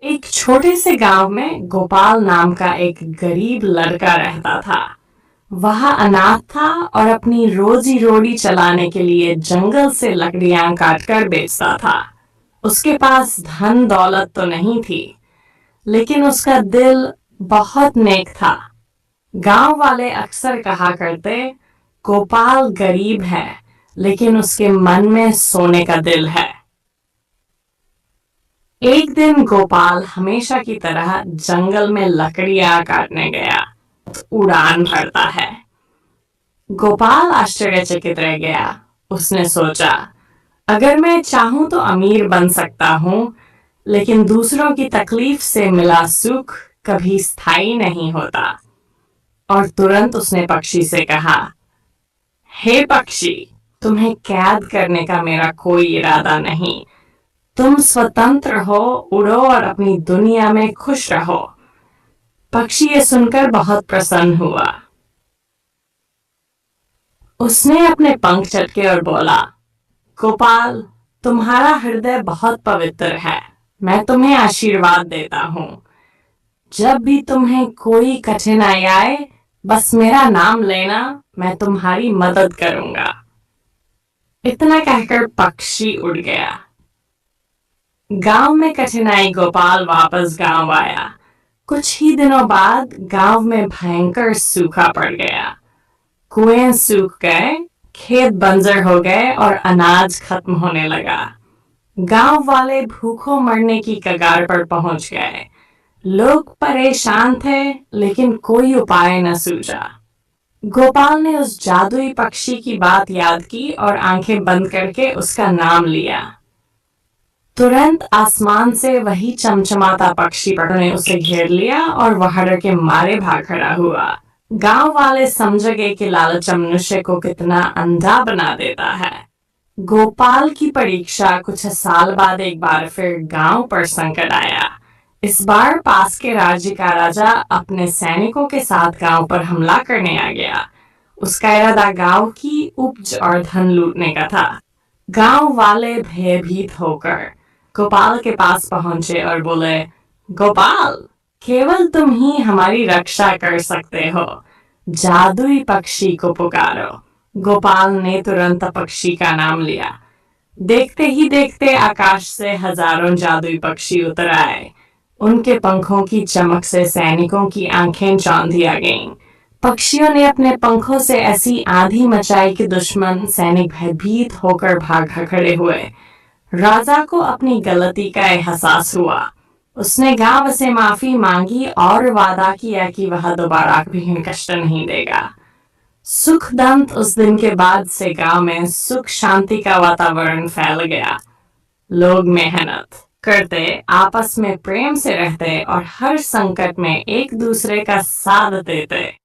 एक छोटे से गांव में गोपाल नाम का एक गरीब लड़का रहता था। वह अनाथ था और अपनी रोजी रोटी चलाने के लिए जंगल से लकड़ियां काटकर बेचता था। उसके पास धन दौलत तो नहीं थी, लेकिन उसका दिल बहुत नेक था। गांव वाले अक्सर कहा करते, गोपाल गरीब है, लेकिन उसके मन में सोने का दिल है। एक दिन गोपाल हमेशा की तरह जंगल में लकड़ियां काटने गया। उड़ान भरता है। गोपाल आश्चर्यचकित रह गया। उसने सोचा, अगर मैं चाहूं तो अमीर बन सकता हूं, लेकिन दूसरों की तकलीफ से मिला सुख कभी स्थायी नहीं होता। और तुरंत उसने पक्षी से कहा, हे पक्षी, तुम्हें कैद करने का मेरा कोई इरादा नहीं। तुम स्वतंत्र हो, उड़ो और अपनी दुनिया में खुश रहो। पक्षी ये सुनकर बहुत प्रसन्न हुआ। उसने अपने पंख चटके और बोला, गोपाल, तुम्हारा हृदय बहुत पवित्र है। मैं तुम्हें आशीर्वाद देता हूँ। जब भी तुम्हें कोई कठिनाई आए, बस मेरा नाम लेना, मैं तुम्हारी मदद करूंगा। इतना कहकर पक्षी उड़ गया। गांव में कठिनाई गोपाल वापस गांव आया। कुछ ही दिनों बाद गांव में भयंकर सूखा पड़ गया। कुएं सूख गए, खेत बंजर हो गए और अनाज खत्म होने लगा। गांव वाले भूखों मरने की कगार पर पहुंच गए। लोग परेशान थे, लेकिन कोई उपाय न सूझा। गोपाल ने उस जादुई पक्षी की बात याद की और आंखें बंद करके उसका नाम लिया। तुरंत आसमान से वही चमचमाता पक्षी ने उसे घेर लिया और वह डर के मारे भाग खड़ा हुआ। गांव वाले समझ गए कि लालच मनुष्य को कितना अंधा बना देता है। गोपाल की परीक्षा कुछ साल बाद एक बार फिर गांव पर संकट आया। इस बार पास के राज्य का राजा अपने सैनिकों के साथ गांव पर हमला करने आ गया। उसका इरादा गांव की उपज और धन लूटने का था। गांव वाले भयभीत होकर गोपाल के पास पहुंचे और बोले, गोपाल, केवल तुम ही हमारी रक्षा कर सकते हो। जादुई पक्षी को पुकारो। गोपाल ने तुरंत पक्षी का नाम लिया। देखते ही देखते आकाश से हजारों जादुई पक्षी उतर आए। उनके पंखों की चमक से सैनिकों की आंखें चौंधी आ गईं। पक्षियों ने अपने पंखों से ऐसी आंधी मचाई कि दुश्मन सैनिक भयभीत होकर भाग खड़े हुए। राजा को अपनी गलती का एहसास हुआ। उसने गांव से माफी मांगी और वादा किया कि वह दोबारा कभी कष्ट नहीं देगा। सुखदंत उस दिन के बाद से गांव में सुख शांति का वातावरण फैल गया। लोग मेहनत करते, आपस में प्रेम से रहते और हर संकट में एक दूसरे का साथ देते।